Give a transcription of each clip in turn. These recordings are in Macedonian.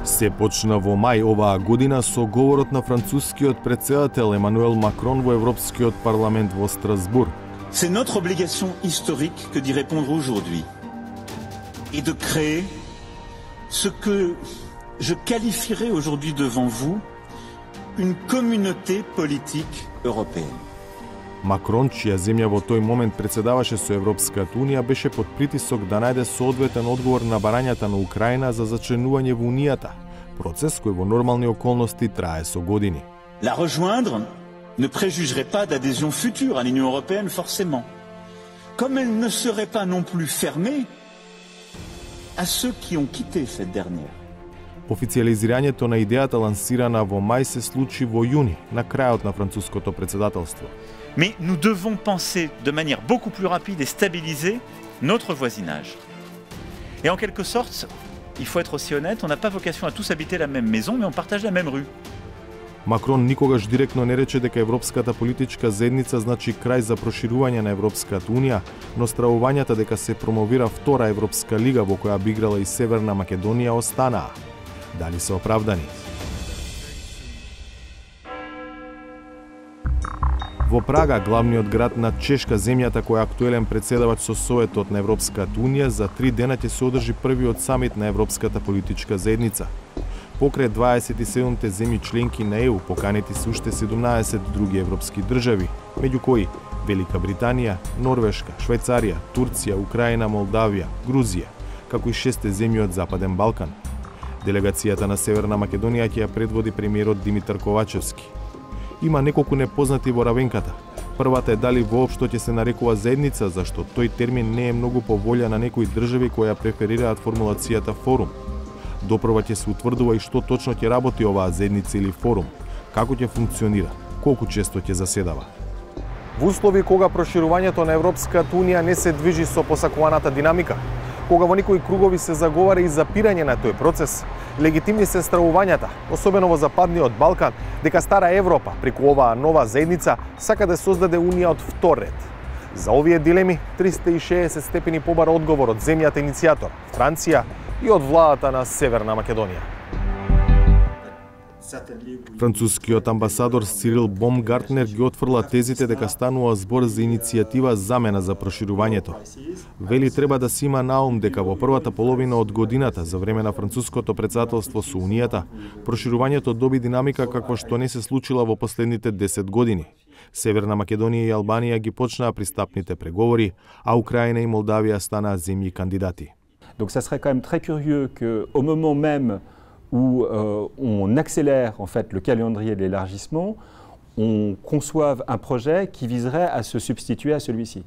Се почна во мај оваа година со говорот на францускиот претседател Емануел Макрон во Европскиот парламент во Страсбур. C'est notre obligation historique que d'y répondre aujourd'hui et de créer ce que je qualifierais aujourd'hui devant vous une communauté politique européenne. Макрон, чија земја во тој момент претседаваше со Европската унија, беше под притисок да најде соодветен одговор на барањата на Украина за зачленување во Унијата, процес кој во нормални околности трае со години. La rejoindre ne préjugerait pas d'adhésion future à l'Union européenne forcément, comme elle ne serait pas non plus fermée à ceux qui ont quitté cette dernière. Официализирањето на идејата лансирана во мај се случи во јуни, на крајот на француското претседателство. Mais nous devons penser de manière beaucoup plus rapide et stabiliser notre voisinage. Et en quelque sorte, il faut être aussi honnête, on n'a pas vocation à tous habiter la même maison, mais on partage la même rue. Макрон никогаш директно не рече дека Европската политичка заедница значи крај за проширување на Европската унија, но стравувањата дека се промовира втора Европска лига во која би играла и Северна Македонија останаа. Дали се оправдани? Во Прага, главниот град на Чешка, земјата која е актуелен претседавач со Советот на Европската унија, за 3 дена ќе се одржи првиот самит на Европската политичка заедница. Покрај 27-те земји членки на ЕУ, поканети се уште 17 други европски држави, меѓу кои Велика Британија, Норвешка, Швајцарија, Турција, Украина, Молдавија, Грузија, како и 6 земји од Западен Балкан. Делегацијата на Северна Македонија ќе ја предводи премиерот Димитар Ковачевски. Има неколку непознати во равенката. Првата е дали воопшто ќе се нарекува заедница, зашто тој термин не е многу по волја на некои држави кои ја преферираат формулацијата форум. Допрва ќе се утврдува и што точно ќе работи оваа заедница или форум, како ќе функционира, колку често ќе заседава. Во услови кога проширувањето на Европската унија не се движи со посакуваната динамика, кога во некои кругови се заговара и запирање на тој процес, легитимни се стравувањата, особено во Западниот Балкан, дека Стара Европа, преку оваа нова заедница, сака да создаде унија од втор ред. За овие дилеми, 360 степени побара одговор од земјата иницијатор, Франција, и од владата на Северна Македонија. Францускиот амбасадор Цирил Бомгартнер ги отфрла тезите дека станува збор за иницијатива замена за проширувањето. Вели треба да се има на ум дека во првата половина од годината за време на француското претседателство со Унијата, проширувањето доби динамика каква што не се случила во последните 10 години. Северна Македонија и Албанија ги почнаа пристапните преговори, а Украина и Молдавија станаа земји кандидати. Donc ça serait quand même très curieux qu'au moment même où on accélère en fait le calendrier de l'élargissement, on conçoive un projet qui viserait à se substituer à celui-ci.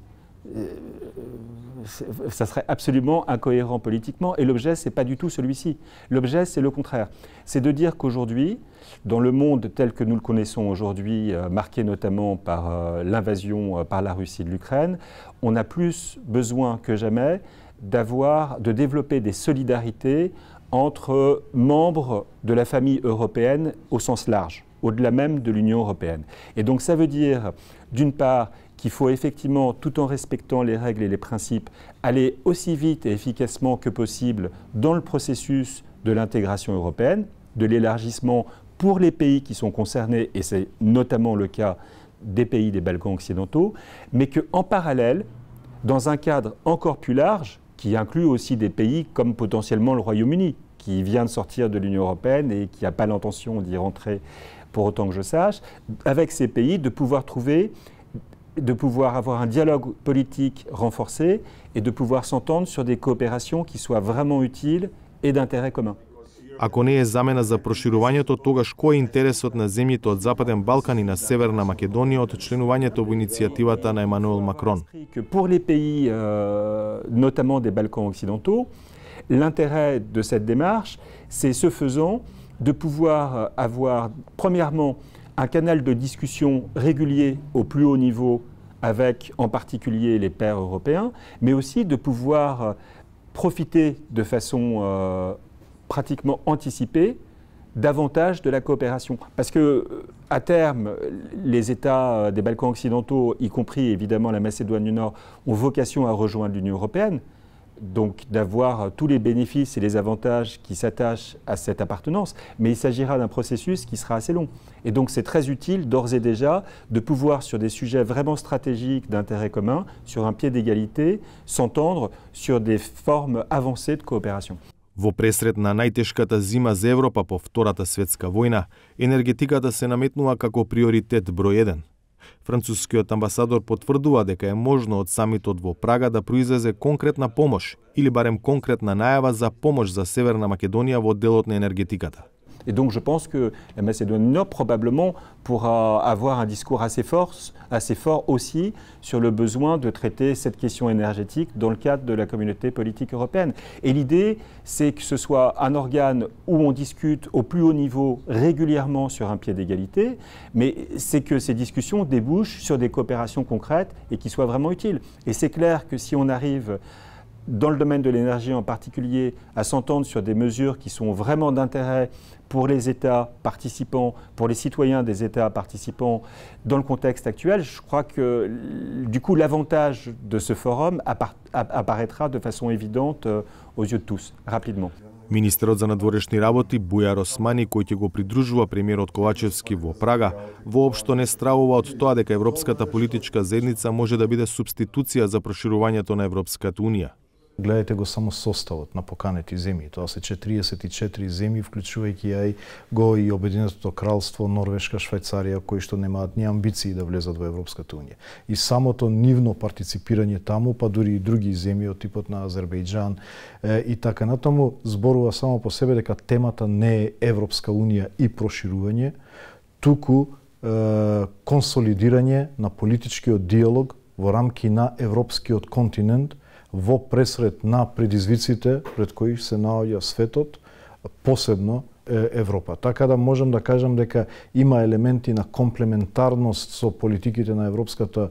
Ça serait absolument incohérent politiquement et l'objet c'est pas du tout celui-ci. L'objet c'est le contraire. C'est de dire qu'aujourd'hui, dans le monde tel que nous le connaissons aujourd'hui, marqué notamment par l'invasion par la Russie de l'Ukraine, on a plus besoin que jamais de développer des solidarités entre membres de la famille européenne au sens large, au-delà même de l'Union européenne. Et donc ça veut dire, d'une part, qu'il faut effectivement, tout en respectant les règles et les principes, aller aussi vite et efficacement que possible dans le processus de l'intégration européenne, de l'élargissement pour les pays qui sont concernés, et c'est notamment le cas des pays des Balkans occidentaux, mais qu'en parallèle, dans un cadre encore plus large, qui inclut aussi des pays comme potentiellement le Royaume-Uni, qui vient de sortir de l'Union européenne et qui n'a pas l'intention d'y rentrer pour autant que je sache, avec ces pays de pouvoir avoir un dialogue politique renforcé et de pouvoir s'entendre sur des coopérations qui soient vraiment utiles et d'intérêt commun. Ако не е замена за проширувањето, тогаш кој е интересот на земјите од Западен Балкан и на Северна Македонија од членувањето во иницијативата на Емануел Макрон? Pour les pays, notamment des Balkans occidentaux, l'intérêt de cette démarche, c'est ce faisant de pouvoir avoir, premièrement, un canal de discussion régulier au plus haut niveau avec en particulier les pairs européens, mais aussi de pouvoir profiter de façon pratiquement anticipée davantage de la coopération. Parce que, à terme, les États des Balkans occidentaux, y compris évidemment la Macédoine du Nord, ont vocation à rejoindre l'Union européenne. donc d'avoir tous les bénéfices et les avantages qui s'attachent à cette appartenance, mais il s'agira d'un processus qui sera assez long. Et donc c'est très utile d'ores et déjà de pouvoir, sur des sujets vraiment stratégiques d'intérêt commun, sur un pied d'égalité, s'entendre sur des formes avancées de coopération. Во пресред на најтешката зима за Европа по Втората светска војна, енергетиката се наметнува како приоритет број 1. Францускиот амбасадор потврдува дека е можно од самитот во Прага да произлезе конкретна помош или барем конкретна најава за помош за Северна Македонија во делот на енергетиката. Et donc je pense que la Macédoine du Nord probablement pourra avoir un discours assez fort aussi sur le besoin de traiter cette question énergétique dans le cadre de la communauté politique européenne. Et l'idée, c'est que ce soit un organe où on discute au plus haut niveau régulièrement sur un pied d'égalité, mais c'est que ces discussions débouchent sur des coopérations concrètes et qui soient vraiment utiles. Et c'est clair que si on arrive dans le domaine de l'énergie en particulier, à s'entendre sur des mesures qui sont vraiment d'intérêt pour les États participants, pour les citoyens des États participants dans le contexte actuel, je crois que du coup l'avantage de ce forum apparaîtra de façon évidente aux yeux de tous, rapidement. Министерот за надворешни работи Бујар Османи, кој ќе го придружува премиерот Ковачевски во Прага, воопшто не стравува од тоа дека Европската политичка заедница може да биде субституција за проширувањето на Европската унија. Гледате го само составот на поканети земји. Тоа се 44 земји, вклучувајќи ја и Обединетото кралство, Норвешка, Швајцарија, кои што немаат ни амбиции да влезат во Европската унија. И самото нивно партиципирање таму, па дури и други земји од типот на Азербејџан и така натаму, зборува само по себе дека темата не е Европска унија и проширување, туку консолидирање на политичкиот диалог во рамки на европскиот континент, во пресред на предизвиците пред кои се наоѓа светот, посебно Европа. Така да можам да кажам дека има елементи на комплементарност со политиките на Европската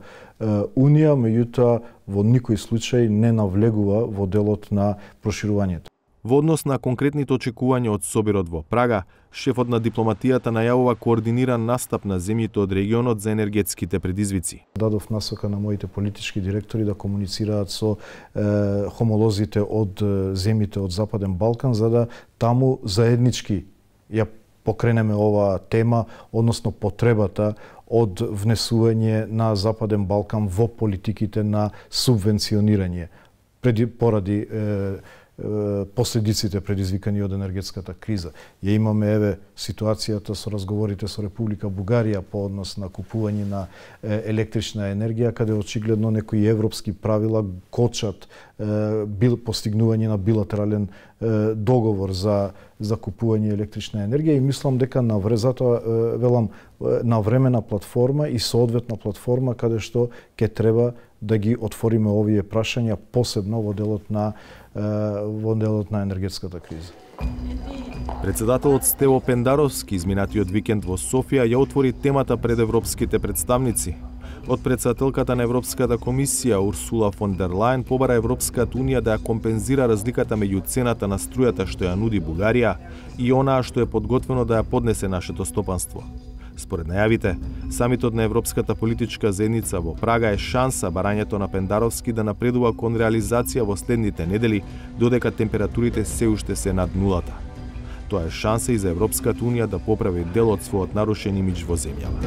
унија, меѓутоа во никој случај не навлегува во делот на проширувањето. Во однос на конкретните очекувања од собирот во Прага, шефот на дипломатијата најавува координиран настап на земјите од регионот за енергетските предизвици. Дадов насока на моите политички директори да комуницираат со хомолозите од земјите од Западен Балкан, за да таму заеднички ја покренеме оваа тема, односно потребата од внесување на Западен Балкан во политиките на субвенционирање поради последиците предизвикани од енергетската криза. Ја имаме ситуацијата со разговорите со Република Бугарија по однос на купување на електрична енергија, каде очигледно некои европски правила кочат постигнување на билатерален договор за купување електрична енергија, и мислам дека навремена платформа и соодветна платформа каде што ќе треба да ги отвориме овие прашања, посебно во делот на енергетската криза. Председателот Стево Пендаровски изминатиот викенд во Софија ја отвори темата пред европските представници. Од председателката на Европската комисија Урсула фон дер Лајен побара Европската унија да ја компензира разликата меѓу цената на струјата што ја нуди Бугарија и онаа што е подготвено да ја поднесе нашето стопанство. Според најавите, самитот на Европската политичка заедница во Прага е шанса барањето на Пендаровски да напредува кон реализација во следните недели, додека температурите се уште се над нулата. Тоа е шанса и за Европската унија да поправи дел од својот нарушен имидж во земјава.